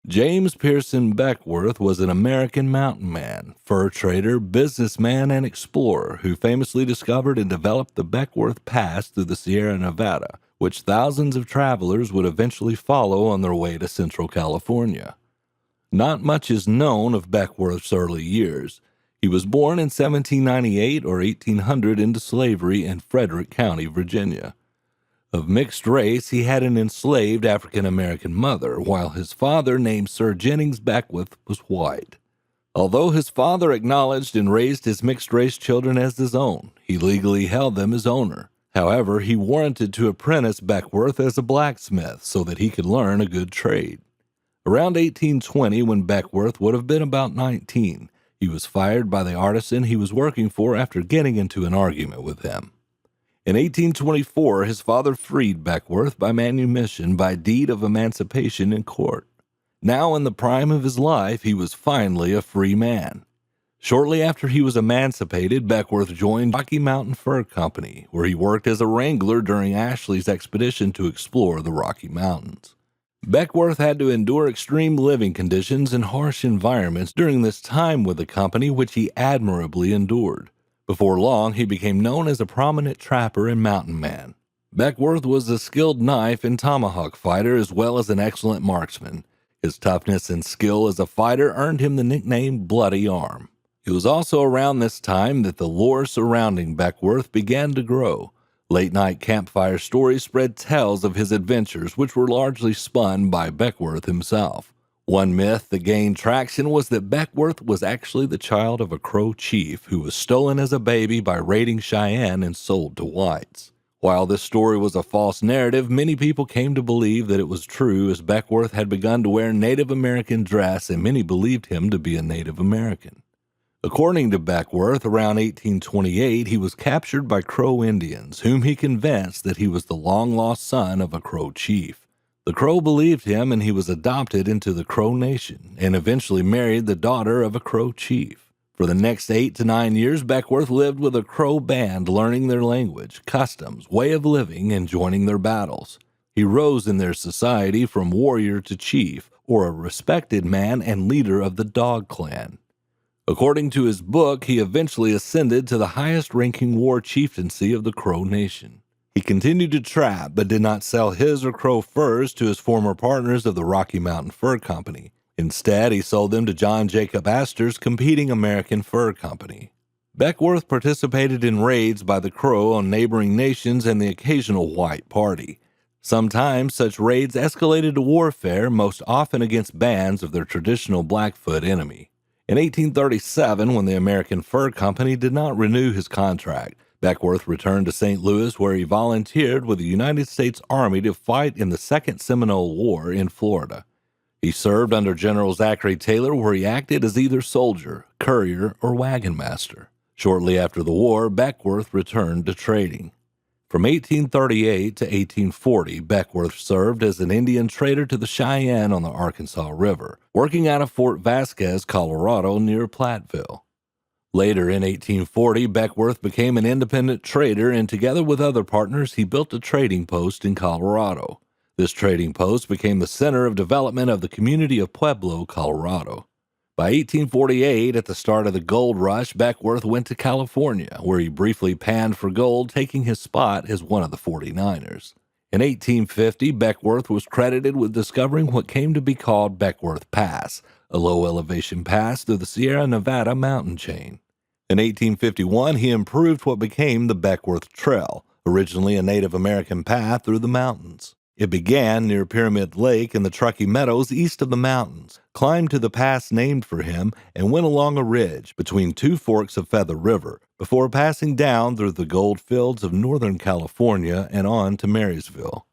James Pierson Beckwourth was an American mountain man, fur trader, businessman, and explorer who famously discovered and developed the Beckwourth Pass through the Sierra Nevada, which thousands of travelers would eventually follow on their way to Central California. Not much is known of Beckwourth's early years. He was born in 1798 or 1800 into slavery in Frederick County, Virginia. Of mixed race, he had an enslaved African-American mother, while his father, named Sir Jennings Beckwourth, was white. Although his father acknowledged and raised his mixed-race children as his own, he legally held them as owner. However, he warranted to apprentice Beckwourth as a blacksmith so that he could learn a good trade. Around 1820, when Beckwourth would have been about 19, he was fired by the artisan he was working for after getting into an argument with him. In 1824, his father freed Beckwourth by manumission by deed of emancipation in court. Now in the prime of his life, he was finally a free man. Shortly after he was emancipated, Beckwourth joined Rocky Mountain Fur Company, where he worked as a wrangler during Ashley's expedition to explore the Rocky Mountains. Beckwourth had to endure extreme living conditions and harsh environments during this time with the company, which he admirably endured. Before long, he became known as a prominent trapper and mountain man. Beckwourth was a skilled knife and tomahawk fighter as well as an excellent marksman. His toughness and skill as a fighter earned him the nickname Bloody Arm. It was also around this time that the lore surrounding Beckwourth began to grow. Late-night campfire stories spread tales of his adventures, which were largely spun by Beckwourth himself. One myth that gained traction was that Beckwourth was actually the child of a Crow chief who was stolen as a baby by raiding Cheyenne and sold to whites. While this story was a false narrative, many people came to believe that it was true, as Beckwourth had begun to wear Native American dress and many believed him to be a Native American. According to Beckwourth, around 1828 he was captured by Crow Indians, whom he convinced that he was the long-lost son of a Crow chief. The Crow believed him, and he was adopted into the Crow Nation and eventually married the daughter of a Crow chief. For the next 8 to 9 years, Beckwourth lived with a Crow band, learning their language, customs, way of living, and joining their battles. He rose in their society from warrior to chief, or a respected man and leader of the Dog Clan. According to his book, he eventually ascended to the highest-ranking war chieftaincy of the Crow Nation. He continued to trap, but did not sell his or Crow furs to his former partners of the Rocky Mountain Fur Company. Instead, he sold them to John Jacob Astor's competing American Fur Company. Beckwourth participated in raids by the Crow on neighboring nations and the occasional white party. Sometimes such raids escalated to warfare, most often against bands of their traditional Blackfoot enemy. In 1837, when the American Fur Company did not renew his contract, Beckwourth returned to St. Louis, where he volunteered with the United States Army to fight in the Second Seminole War in Florida. He served under General Zachary Taylor, where he acted as either soldier, courier, or wagon master. Shortly after the war, Beckwourth returned to trading. From 1838 to 1840, Beckwourth served as an Indian trader to the Cheyenne on the Arkansas River, working out of Fort Vasquez, Colorado, near Platteville. Later in 1840, Beckwourth became an independent trader, and together with other partners, he built a trading post in Colorado. This trading post became the center of development of the community of Pueblo, Colorado. By 1848, at the start of the gold rush, Beckwourth went to California, where he briefly panned for gold, taking his spot as one of the 49ers. In 1850, Beckwourth was credited with discovering what came to be called Beckwourth Pass, a low-elevation pass through the Sierra Nevada mountain chain. In 1851, he improved what became the Beckwourth Trail, originally a Native American path through the mountains. It began near Pyramid Lake in the Truckee Meadows east of the mountains, climbed to the pass named for him, and went along a ridge between two forks of Feather River before passing down through the gold fields of Northern California and on to Marysville.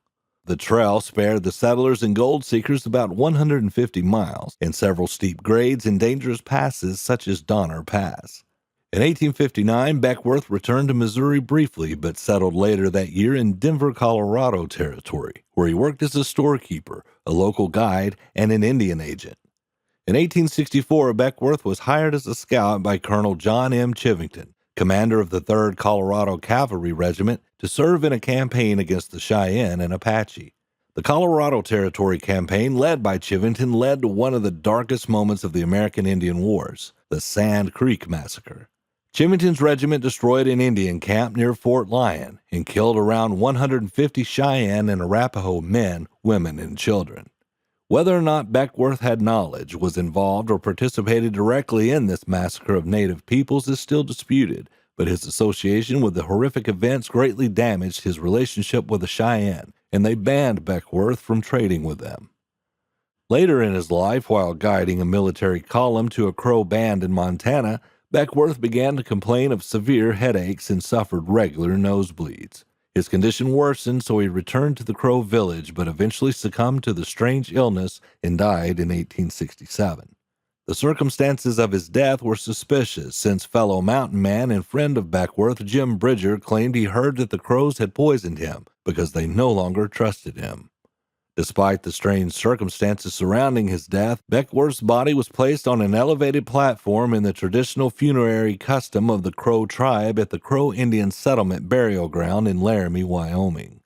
The trail spared the settlers and gold seekers about 150 miles in several steep grades and dangerous passes such as Donner Pass. In 1859, Beckwourth returned to Missouri briefly, but settled later that year in Denver, Colorado territory, where he worked as a storekeeper, a local guide, and an Indian agent. In 1864, Beckwourth was hired as a scout by Colonel John M. Chivington, commander of the 3rd Colorado Cavalry Regiment, to serve in a campaign against the Cheyenne and Apache. The Colorado Territory campaign led by Chivington led to one of the darkest moments of the American Indian Wars, the Sand Creek Massacre. Chivington's regiment destroyed an Indian camp near Fort Lyon and killed around 150 Cheyenne and Arapaho men, women, and children. Whether or not Beckwourth had knowledge, was involved, or participated directly in this massacre of native peoples is still disputed, but his association with the horrific events greatly damaged his relationship with the Cheyenne, and they banned Beckwourth from trading with them. Later in his life, while guiding a military column to a Crow band in Montana, Beckwourth began to complain of severe headaches and suffered regular nosebleeds. His condition worsened, so he returned to the Crow village, but eventually succumbed to the strange illness and died in 1867. The circumstances of his death were suspicious, since fellow mountain man and friend of Beckwourth, Jim Bridger, claimed he heard that the Crows had poisoned him because they no longer trusted him. Despite the strange circumstances surrounding his death, Beckwourth's body was placed on an elevated platform in the traditional funerary custom of the Crow tribe at the Crow Indian Settlement Burial Ground in Laramie, Wyoming.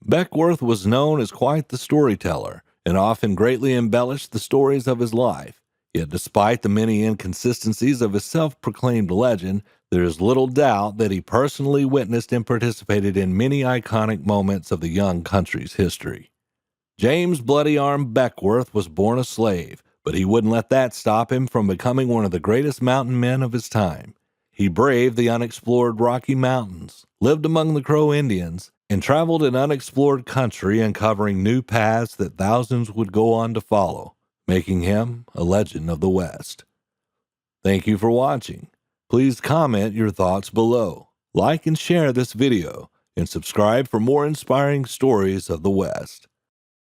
Beckwourth was known as quite the storyteller and often greatly embellished the stories of his life. Yet despite the many inconsistencies of his self-proclaimed legend, there is little doubt that he personally witnessed and participated in many iconic moments of the young country's history. James Bloody Arm Beckwourth was born a slave, but he wouldn't let that stop him from becoming one of the greatest mountain men of his time. He braved the unexplored Rocky Mountains, lived among the Crow Indians, and traveled in unexplored country, uncovering new paths that thousands would go on to follow, making him a legend of the West. Thank you for watching. Please comment your thoughts below, like and share this video, and subscribe for more inspiring stories of the West.